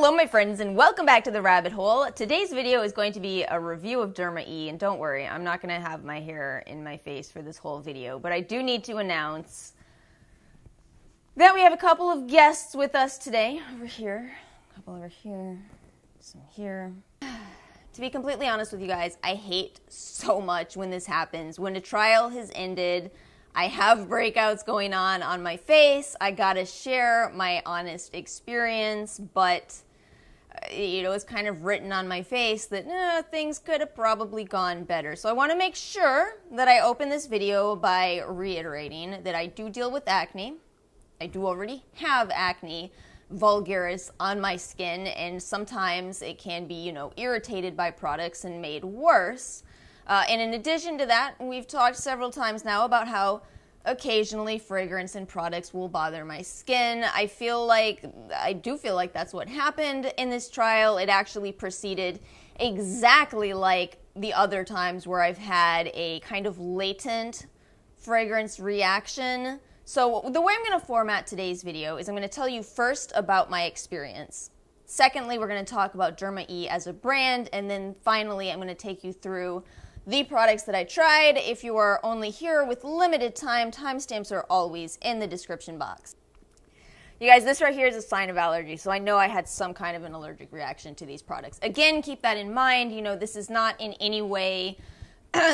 Hello my friends and welcome back to the rabbit hole. Today's video is going to be a review of Derma E, and don't worry, I'm not going to have my hair in my face for this whole video, but I do need to announce that we have a couple of guests with us today. Over here, a couple over here, some here. To be completely honest with you guys, I hate so much when this happens. When a trial has ended, I have breakouts going on my face. I gotta share my honest experience, but it's kind of written on my face that things could have probably gone better. So I want to make sure that I open this video by reiterating that I do deal with acne. I do already have acne vulgaris on my skin, and sometimes it can be, irritated by products and made worse. And in addition to that, we've talked several times now about how occasionally fragrance and products will bother my skin. I do feel like that's what happened in this trial. It actually proceeded exactly like the other times where I've had a kind of latent fragrance reaction. So the way I'm going to format today's video is I'm going to tell you first about my experience. Secondly, we're going to talk about Derma E as a brand, and then finally I'm going to take you through the products that I tried. If you are only here with limited time, timestamps are always in the description box. You guys, this right here is a sign of allergy, so I know I had some kind of an allergic reaction to these products. Again, keep that in mind. This is not in any way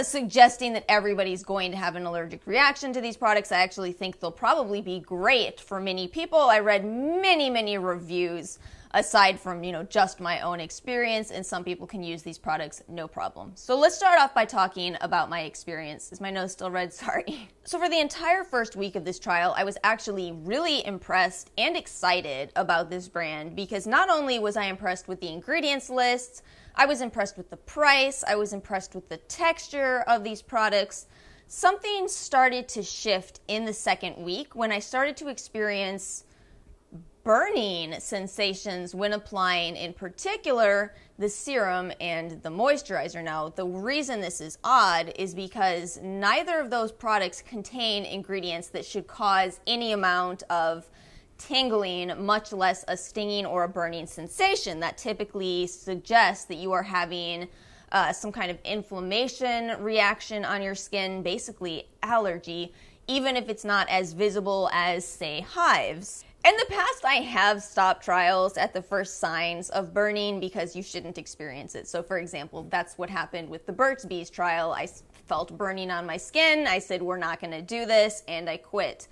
suggesting that everybody's going to have an allergic reaction to these products. I actually think they'll probably be great for many people. I read many reviews aside from, just my own experience, and some people can use these products no problem. So let's start off by talking about my experience. Is my nose still red? Sorry. So for the entire first week of this trial, I was actually really impressed and excited about this brand because not only was I impressed with the ingredients lists, I was impressed with the price, I was impressed with the texture of these products. Something started to shift in the second week when I started to experience burning sensations when applying, in particular, the serum and the moisturizer. Now, the reason this is odd is because neither of those products contain ingredients that should cause any amount of tingling, much less a stinging or a burning sensation. That typically suggests that you are having some kind of inflammation reaction on your skin, basically allergy, even if it's not as visible as, say, hives. In the past, I have stopped trials at the first signs of burning because you shouldn't experience it. So, for example, that's what happened with the Burt's Bees trial. I felt burning on my skin. I said, we're not going to do this, and I quit.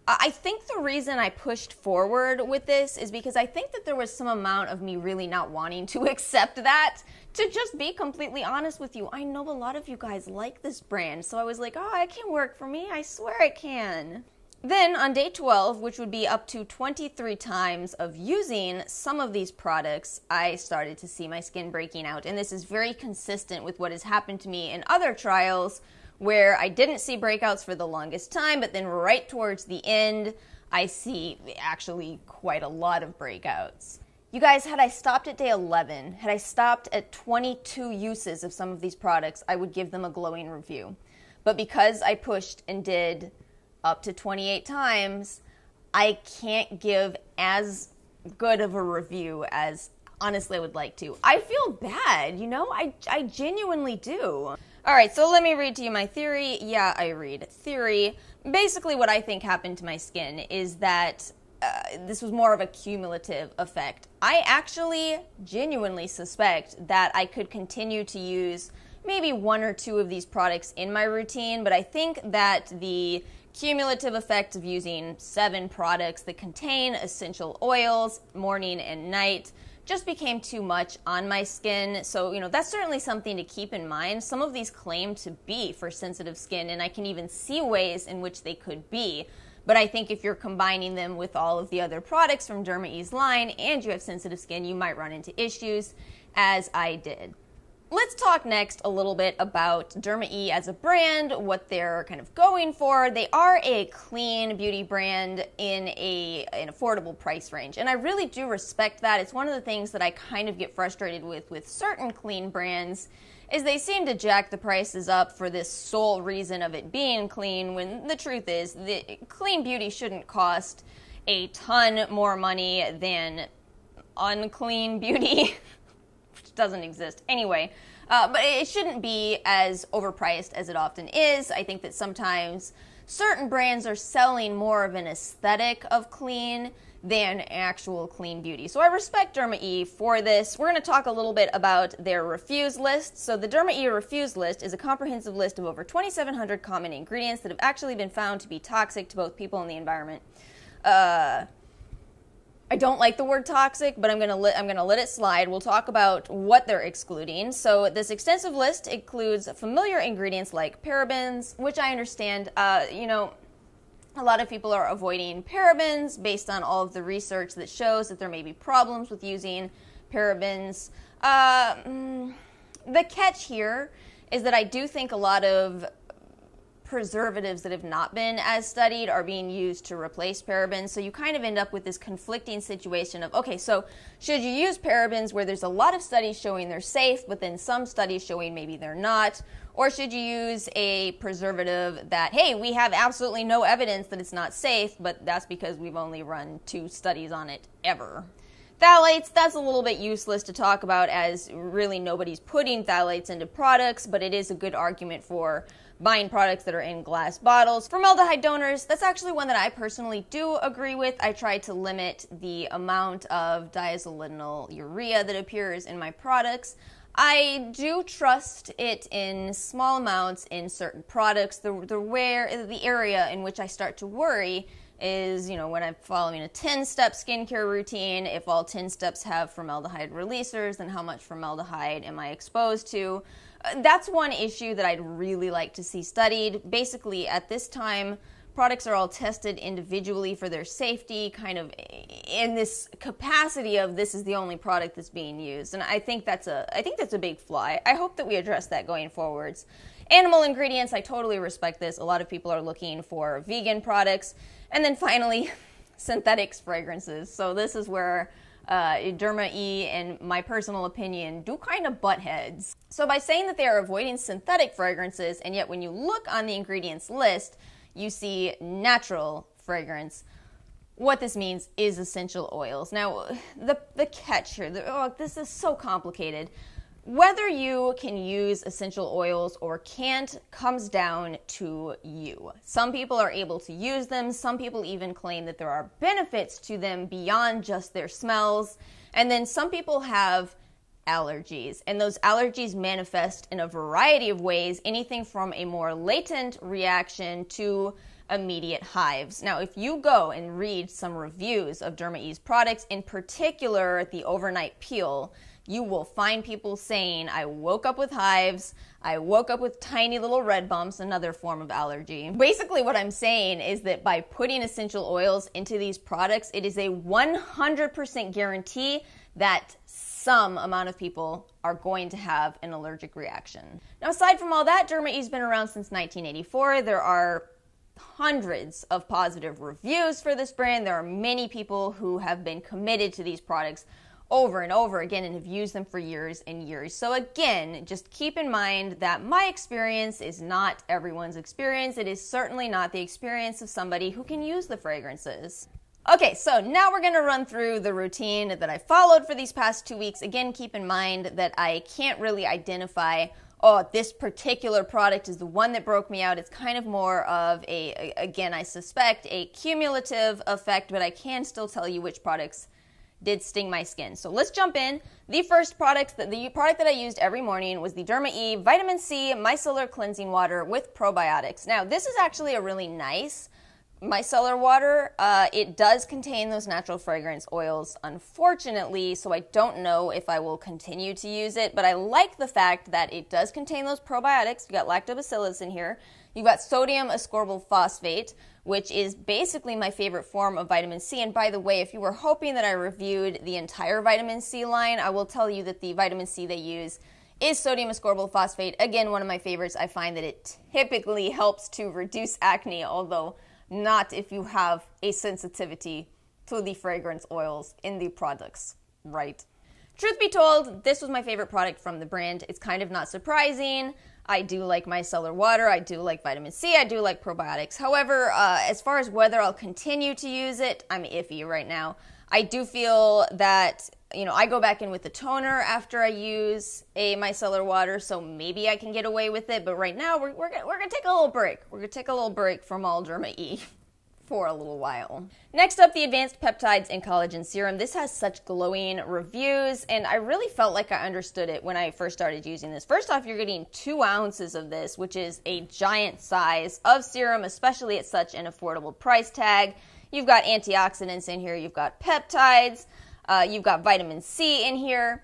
I think the reason I pushed forward with this is because I think that there was some amount of me really not wanting to accept that. To just be completely honest with you, I know a lot of you guys like this brand, so I was like, it can work for me. I swear it can. Then on day 12, which would be up to 23 times of using some of these products, I started to see my skin breaking out. And this is very consistent with what has happened to me in other trials where I didn't see breakouts for the longest time, but then right towards the end, I see actually quite a lot of breakouts. You guys, had I stopped at day 11, had I stopped at 22 uses of some of these products, I would give them a glowing review. But because I pushed and did up to 28 times, I can't give as good of a review as honestly I would like to. I feel bad, I genuinely do. All right, so let me read to you my theory. Yeah, I read theory. Basically what I think happened to my skin is that this was more of a cumulative effect. I actually genuinely suspect that I could continue to use maybe one or two of these products in my routine, but I think that the cumulative effect of using 7 products that contain essential oils morning and night just became too much on my skin. So, that's certainly something to keep in mind. Some of these claim to be for sensitive skin, and I can even see ways in which they could be. But I think if you're combining them with all of the other products from Derma E's line and you have sensitive skin, you might run into issues, as I did. Let's talk next a little bit about Derma E as a brand, what they're kind of going for. They are a clean beauty brand in an affordable price range, and I really do respect that. It's one of the things that I kind of get frustrated with certain clean brands, is they seem to jack the prices up for this sole reason of it being clean, when the truth is that clean beauty shouldn't cost a ton more money than unclean beauty, which doesn't exist anyway. But it shouldn't be as overpriced as it often is. I think that sometimes certain brands are selling more of an aesthetic of clean than actual clean beauty. So I respect Derma E for this. We're going to talk a little bit about their refuse list. So the Derma E refuse list is a comprehensive list of over 2,700 common ingredients that have actually been found to be toxic to both people and the environment. I don't like the word toxic, but I'm gonna let it slide. We'll talk about what they're excluding. So this extensive list includes familiar ingredients like parabens, which I understand, a lot of people are avoiding parabens based on all of the research that shows that there may be problems with using parabens. The catch here is that I do think a lot of preservatives that have not been as studied are being used to replace parabens. So you kind of end up with this conflicting situation of, okay, so should you use parabens where there's a lot of studies showing they're safe, but then some studies showing maybe they're not? Or should you use a preservative that, hey, we have absolutely no evidence that it's not safe, but that's because we've only run 2 studies on it ever? Phthalates, that's a little bit useless to talk about as really nobody's putting phthalates into products, but it is a good argument for buying products that are in glass bottles. Formaldehyde donors, that's actually one that I personally do agree with. I try to limit the amount of diazolinol urea that appears in my products. I do trust it in small amounts in certain products. The area in which I start to worry is, when I'm following a 10-step skincare routine, if all 10 steps have formaldehyde releasers, then how much formaldehyde am I exposed to? That's one issue that I'd really like to see studied. Basically, at this time, products are all tested individually for their safety, kind of in this capacity of this is the only product that's being used. And I think that's a big flaw. I hope that we address that going forwards. Animal ingredients, I totally respect this. A lot of people are looking for vegan products. And then finally, synthetics fragrances. So this is where Derma E, in my personal opinion, do kind of butt heads. So by saying that they are avoiding synthetic fragrances, and yet when you look on the ingredients list, you see natural fragrance, what this means is essential oils. Now, the catch here, this is so complicated. Whether you can use essential oils or can't comes down to you. Some people are able to use them. Some people even claim that there are benefits to them beyond just their smells. And then some people have allergies, and those allergies manifest in a variety of ways, anything from a more latent reaction to immediate hives. Now, if you go and read some reviews of Derma E's products, in particular the overnight peel, you will find people saying, I woke up with hives, I woke up with tiny little red bumps, another form of allergy. Basically what I'm saying is that by putting essential oils into these products, it is a 100% guarantee that some amount of people are going to have an allergic reaction. Now, aside from all that, Derma E's been around since 1984. There are hundreds of positive reviews for this brand. There are many people who have been committed to these products over and over again and have used them for years and years. So again, just keep in mind that my experience is not everyone's experience. It is certainly not the experience of somebody who can use the fragrances. Okay, so now we're going to run through the routine that I followed for these past 2 weeks. Again, keep in mind that I can't really identify, oh, this particular product is the one that broke me out. It's kind of more of again, I suspect a cumulative effect, but I can still tell you which products did sting my skin. So let's jump in. The product that I used every morning was the Derma E Vitamin C Micellar Cleansing Water with probiotics. Now, this is actually a really nice micellar water. It does contain those natural fragrance oils, unfortunately, so I don't know if I will continue to use it, but I like the fact that it does contain those probiotics. You got lactobacillus in here. You've got sodium ascorbyl phosphate, which is basically my favorite form of vitamin C. And by the way, if you were hoping that I reviewed the entire vitamin C line, I will tell you that the vitamin C they use is sodium ascorbyl phosphate. Again, one of my favorites. I find that it typically helps to reduce acne, although not if you have a sensitivity to the fragrance oils in the products, right? Truth be told, this was my favorite product from the brand. It's kind of not surprising. I do like micellar water, I do like vitamin C, I do like probiotics. However, as far as whether I'll continue to use it, I'm iffy right now. I do feel that, you know, I go back in with the toner after I use a micellar water, so maybe I can get away with it. But right now, we're gonna take a little break. We're gonna take a little break from all Derma E for a little while. Next up, the Advanced Peptides and Collagen Serum. This has such glowing reviews, and I really felt like I understood it when I first started using this. First off, you're getting 2 ounces of this, which is a giant size of serum, especially at such an affordable price tag. You've got antioxidants in here, you've got peptides, you've got vitamin C in here.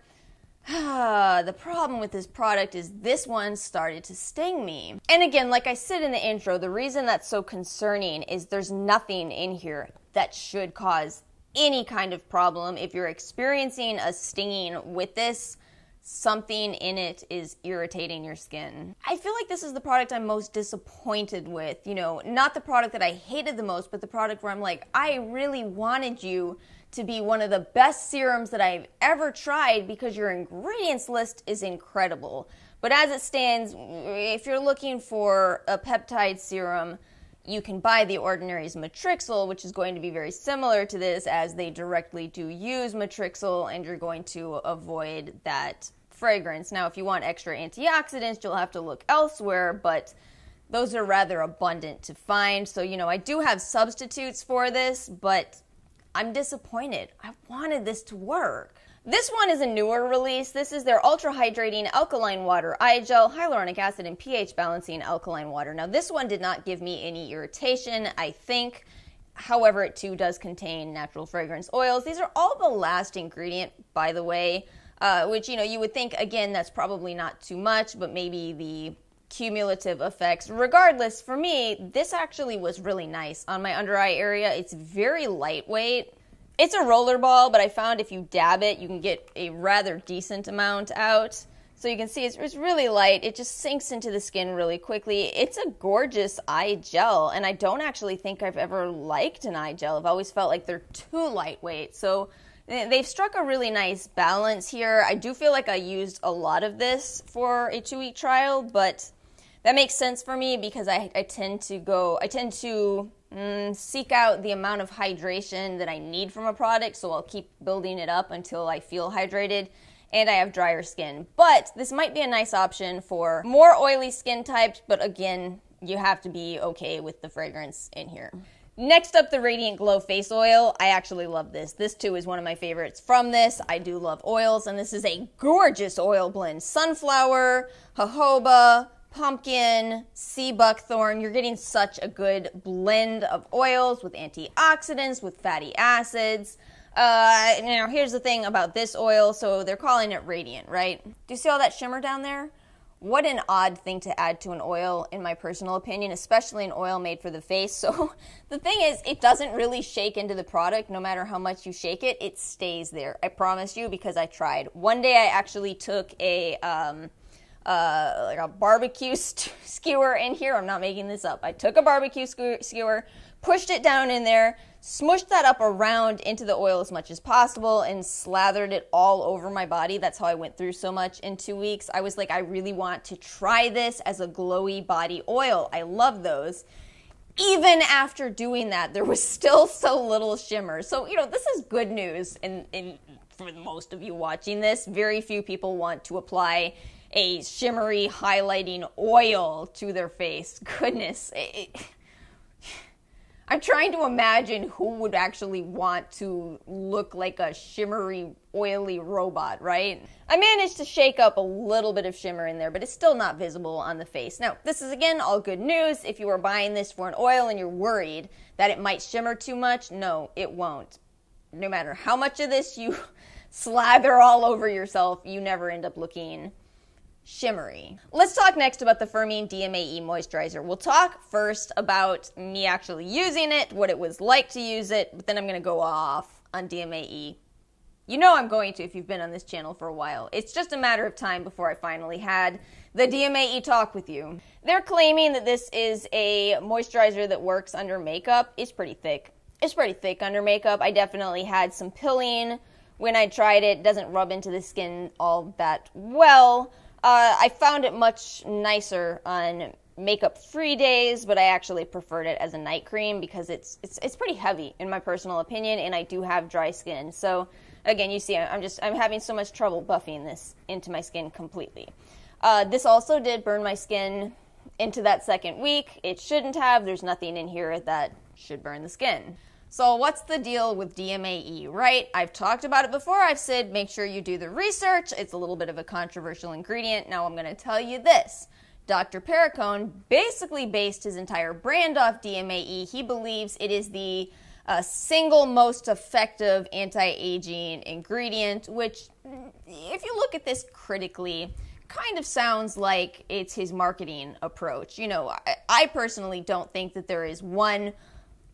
The problem with this product is this one started to sting me. And again, like I said in the intro, the reason that's so concerning is there's nothing in here that should cause any kind of problem. If you're experiencing a stinging with this, something in it is irritating your skin. I feel like this is the product I'm most disappointed with. You know, not the product that I hated the most, but the product where I'm like, I really wanted you to be one of the best serums that I've ever tried because your ingredients list is incredible. But as it stands, if you're looking for a peptide serum, you can buy the Ordinary's Matrixyl, which is going to be very similar to this, as they directly do use Matrixyl, and you're going to avoid that fragrance. Now, if you want extra antioxidants, you'll have to look elsewhere, but those are rather abundant to find. So, you know, I do have substitutes for this, but I'm disappointed. I wanted this to work. This one is a newer release. This is their Ultra Hydrating Alkaline Water Eye Gel, Hyaluronic Acid, and pH Balancing Alkaline Water. Now, this one did not give me any irritation, I think. However, it too does contain natural fragrance oils. These are all the last ingredient, by the way, which, you know, you would think, again, that's probably not too much, but maybe the cumulative effects. Regardless, for me, this actually was really nice on my under eye area. It's very lightweight. It's a roller ball, but I found if you dab it, you can get a rather decent amount out. So you can see it's really light. It just sinks into the skin really quickly. It's a gorgeous eye gel, and I don't actually think I've ever liked an eye gel. I've always felt like they're too lightweight. So they've struck a really nice balance here. I do feel like I used a lot of this for a 2-week trial, but that makes sense for me because I tend to seek out the amount of hydration that I need from a product, so I'll keep building it up until I feel hydrated, and I have drier skin. But this might be a nice option for more oily skin types, but again, you have to be okay with the fragrance in here. Next up, the Radiant Glow Face Oil. I actually love this. This too is one of my favorites from this. I do love oils, and this is a gorgeous oil blend. Sunflower, jojoba, pumpkin, sea buckthorn. You're getting such a good blend of oils with antioxidants, with fatty acids. Now, here's the thing about this oil. So they're calling it Radiant, right? Do you see all that shimmer down there? What an odd thing to add to an oil, in my personal opinion, especially an oil made for the face. So the thing is, it doesn't really shake into the product. No matter how much you shake it, it stays there. I promise you, because I tried. One day I actually took a like a barbecue skewer in here. I'm not making this up. I took a barbecue skewer, pushed it down in there, smushed that up around into the oil as much as possible, and slathered it all over my body. That's how I went through so much in 2 weeks. I was like, I really want to try this as a glowy body oil. I love those. Even after doing that, there was still so little shimmer. So, you know, this is good news. And for most of you watching this, very few people want to apply a shimmery highlighting oil to their face. Goodness. I'm trying to imagine who would actually want to look like a shimmery, oily robot, right? I managed to shake up a little bit of shimmer in there, but it's still not visible on the face. Now, this is, again, all good news. If you are buying this for an oil and you're worried that it might shimmer too much, no, it won't. No matter how much of this you slather all over yourself, you never end up looking shimmery. Let's talk next about the Firming DMAE moisturizer. We'll talk first about me actually using it, what it was like to use it, but then I'm going to go off on DMAE. You know I'm going to if you've been on this channel for a while. It's just a matter of time before I finally had the DMAE talk with you. They're claiming that this is a moisturizer that works under makeup. It's pretty thick. It's pretty thick under makeup. I definitely had some pilling when I tried it. It doesn't rub into the skin all that well. I found it much nicer on makeup-free days, but I actually preferred it as a night cream because it's pretty heavy in my personal opinion, and I do have dry skin. So again, you see, I'm having so much trouble buffing this into my skin completely. This also did burn my skin into that second week. It shouldn't have. There's nothing in here that should burn the skin. So what's the deal with DMAE, right? I've talked about it before. I've said make sure you do the research. It's a little bit of a controversial ingredient. Now I'm going to tell you this. Dr. Perricone basically based his entire brand off DMAE. He believes it is the single most effective anti-aging ingredient, which, if you look at this critically, kind of sounds like it's his marketing approach. You know, I personally don't think that there is one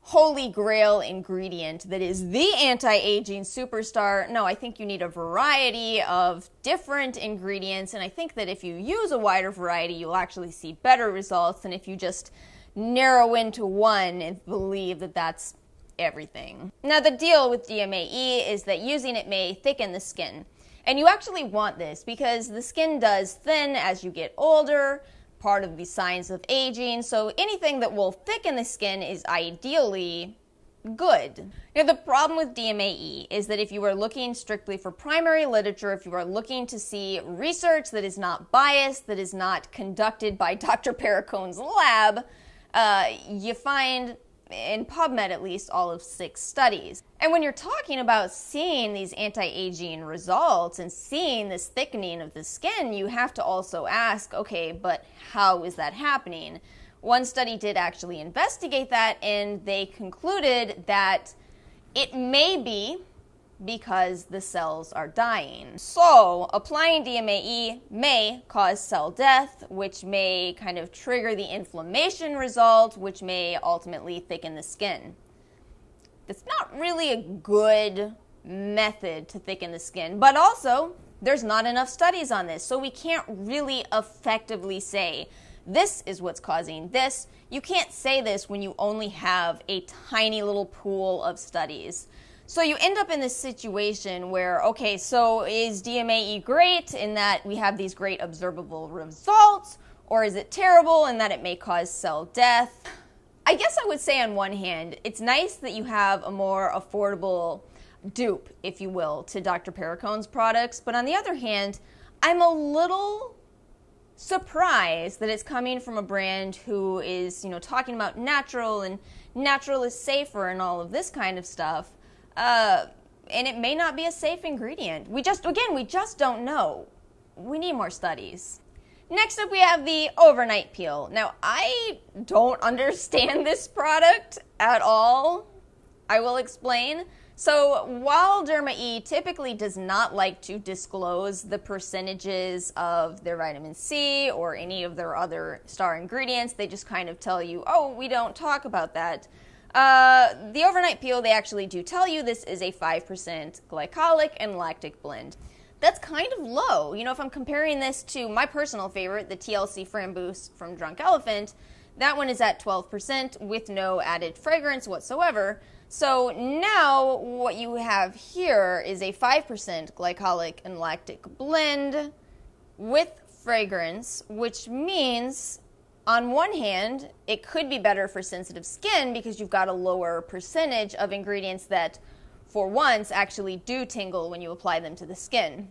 holy grail ingredient that is the anti-aging superstar. No, I think you need a variety of different ingredients, and I think that if you use a wider variety, you'll actually see better results than if you just narrow into one and believe that that's everything. Now, the deal with DMAE is that using it may thicken the skin, and you actually want this because the skin does thin as you get older, part of the signs of aging, so anything that will thicken the skin is ideally good. Now, the problem with DMAE is that if you are looking strictly for primary literature, if you are looking to see research that is not biased, that is not conducted by Dr. Perricone's lab, you find, in PubMed at least, all of 6 studies. And when you're talking about seeing these anti-aging results and seeing this thickening of the skin, you have to also ask, okay, but how is that happening? One study did actually investigate that, and they concluded that it may be because the cells are dying. So, applying DMAE may cause cell death, which may kind of trigger the inflammation result, which may ultimately thicken the skin. It's not really a good method to thicken the skin, but also there's not enough studies on this, so we can't really effectively say this is what's causing this. You can't say this when you only have a tiny little pool of studies. So you end up in this situation where, okay, so is DMAE great in that we have these great observable results, or is it terrible in that it may cause cell death? I guess I would say on one hand, it's nice that you have a more affordable dupe, if you will, to Dr. Perricone's products, but on the other hand, I'm a little surprised that it's coming from a brand who is, you know, talking about natural and natural is safer and all of this kind of stuff. And it may not be a safe ingredient. We just don't know. We need more studies. Next up, we have the overnight peel. Now, I don't understand this product at all. I will explain. So, while Derma-E typically does not like to disclose the percentages of their vitamin C or any of their other star ingredients, they just kind of tell you, oh, we don't talk about that. The overnight peel, they actually do tell you this is a 5% glycolic and lactic blend. That's kind of low. You know, if I'm comparing this to my personal favorite, the TLC Framboos from Drunk Elephant, that one is at 12% with no added fragrance whatsoever. So now what you have here is a 5% glycolic and lactic blend with fragrance, which means on one hand, it could be better for sensitive skin because you've got a lower percentage of ingredients that, for once, actually do tingle when you apply them to the skin.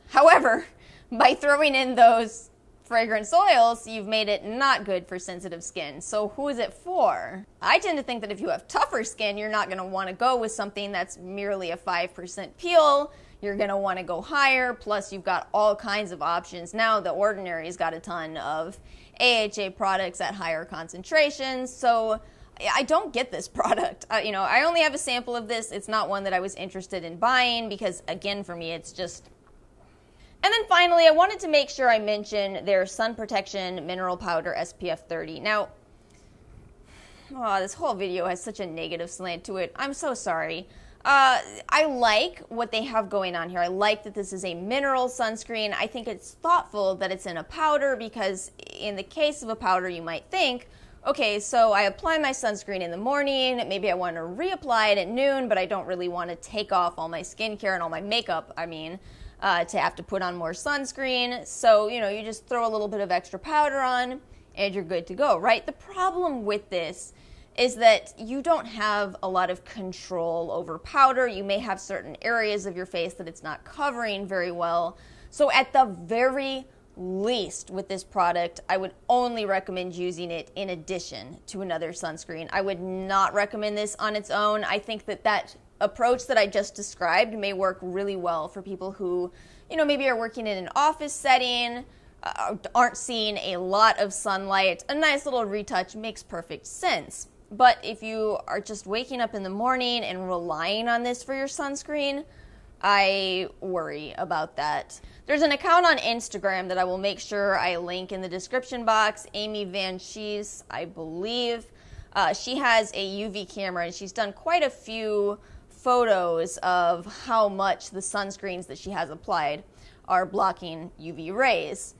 However, by throwing in those fragrance oils, you've made it not good for sensitive skin. So who is it for? I tend to think that if you have tougher skin, you're not going to want to go with something that's merely a 5% peel. You're going to want to go higher, plus you've got all kinds of options. Now The Ordinary's got a ton of AHA products at higher concentrations, so I don't get this product. You know, I only have a sample of this. It's not one that I was interested in buying because, again, for me, it's just... And then finally, I wanted to make sure I mention their Sun Protection Mineral Powder SPF 30. Now, this whole video has such a negative slant to it. I'm so sorry. I like what they have going on here. I like that this is a mineral sunscreen. I think it's thoughtful that it's in a powder because in the case of a powder, you might think, okay, so I apply my sunscreen in the morning, maybe I want to reapply it at noon, but I don't really want to take off all my skincare and all my makeup, to have to put on more sunscreen. So, you know, you just throw a little bit of extra powder on. and you're good to go, right? The problem with this is that you don't have a lot of control over powder. You may have certain areas of your face that it's not covering very well. So at the very least with this product, I would only recommend using it in addition to another sunscreen. I would not recommend this on its own. I think that that approach that I just described may work really well for people who, you know, maybe are working in an office setting, aren't seeing a lot of sunlight. A nice little retouch makes perfect sense. But if you are just waking up in the morning and relying on this for your sunscreen, I worry about that. There's an account on Instagram that I will make sure I link in the description box, Amy Van Shees, I believe. She has a UV camera, and she's done quite a few photos of how much the sunscreens that she has applied are blocking UV rays.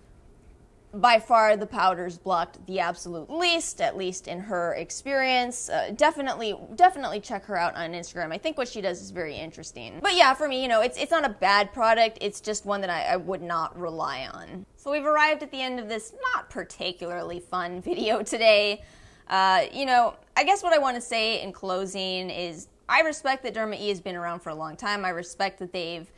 By far, the powders blocked the absolute least, at least in her experience. Definitely check her out on Instagram. I think what she does is very interesting. But yeah, for me, you know, it's not a bad product. It's just one that I would not rely on. So we've arrived at the end of this not particularly fun video today. You know, I guess what I want to say in closing is I respect that Derma E has been around for a long time. I respect that they've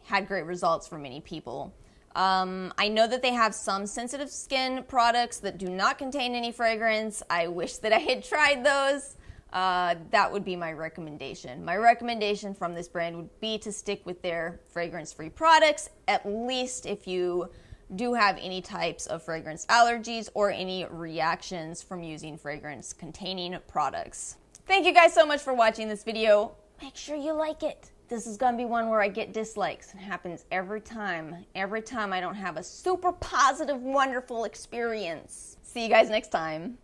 had great results for many people. I know that they have some sensitive skin products that do not contain any fragrance. I wish that I had tried those. That would be my recommendation. My recommendation from this brand would be to stick with their fragrance-free products, at least if you do have any types of fragrance allergies or any reactions from using fragrance-containing products. Thank you guys so much for watching this video. Make sure you like it. This is going to be one where I get dislikes. It happens every time. Every time I don't have a super positive, wonderful experience. See you guys next time.